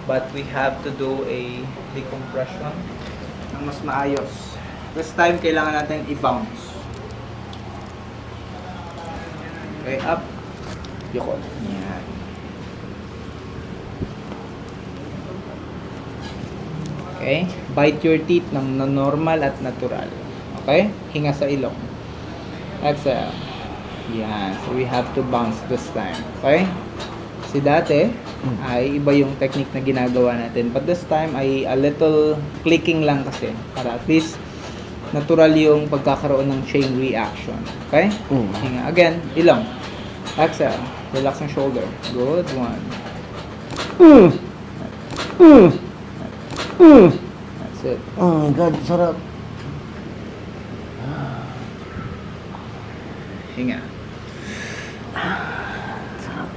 but we have to do a decompression ng mas maayos. This time, kailangan natin i-bounce. Okay, up. Yukon. Yan. Okay, bite your teeth ng normal at natural. Okay, hinga sa ilong. Exhale. Yan, so we have to bounce this time. Okay, si dati ay iba yung technique na ginagawa natin, but this time ay a little clicking lang kasi para at least natural yung pagkakaroon ng chain reaction. Okay, hinga again, ilong. Exhale, relax ang shoulder. Good one. That's it. Oh my God, sarap. Hinga. Sarap.